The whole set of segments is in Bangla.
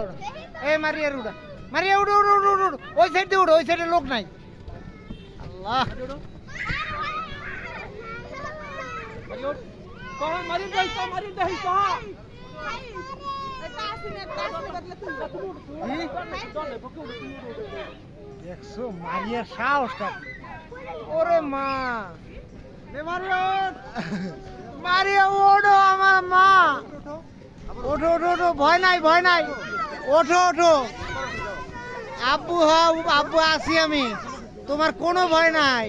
উড়া এই মারিয়া উড়া মারিয়া উড়ো উড়ো উড়ো উড়ো ওই সাইড দিয়ে উড়ো ওই সাইডে লোক নাই আল্লাহ দেখছো মারিয়ার সাহসটা ওরে মা মারিয়া ওঠো আমার মা ওঠো ওঠো ওঠো ভয় নাই ওঠো ওঠো আব্বু হ্যাঁ আব্বু আসি আমি তোমার কোনো ভয় নাই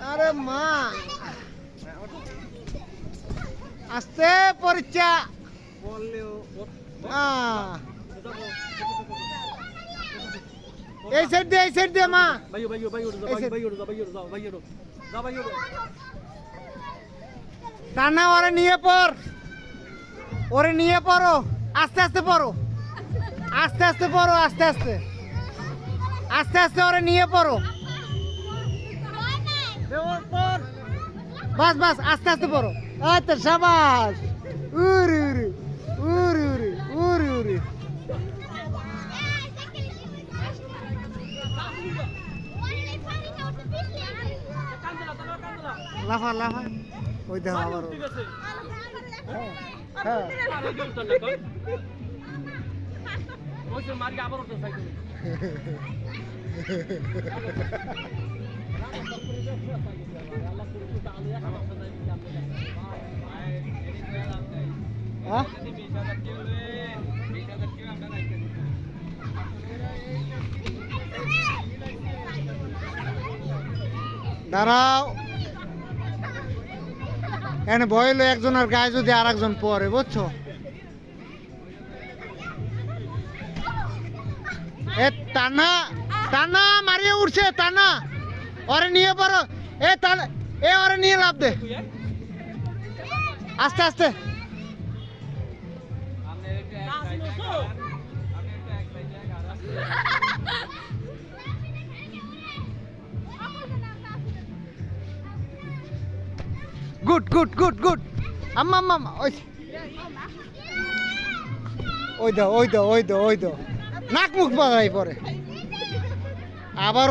আরে মা আস্তে পরীক্ষা এই সাইড দিয়ে মা টানা ওরে নিয়ে পড়ো আস্তে আস্তে পড়ো আস্তে ওরে নিয়ে পড়ো বাস আস্তে পড়ো আচ্ছা সাবাস উরি লাফা ওই দেখো আবার দাঁড়াও এখানে ভয় হলো একজনের গায়ে যদি আর একজন পরে বুঝছো এ টানা মারিয়ে উঠছে টানা ওরে নিয়ে পড়ো ওরে নিয়ে লাভ দে আস্তে গুড আম্মা ওই দাও নাক মুখ বাড়াই পরে আবার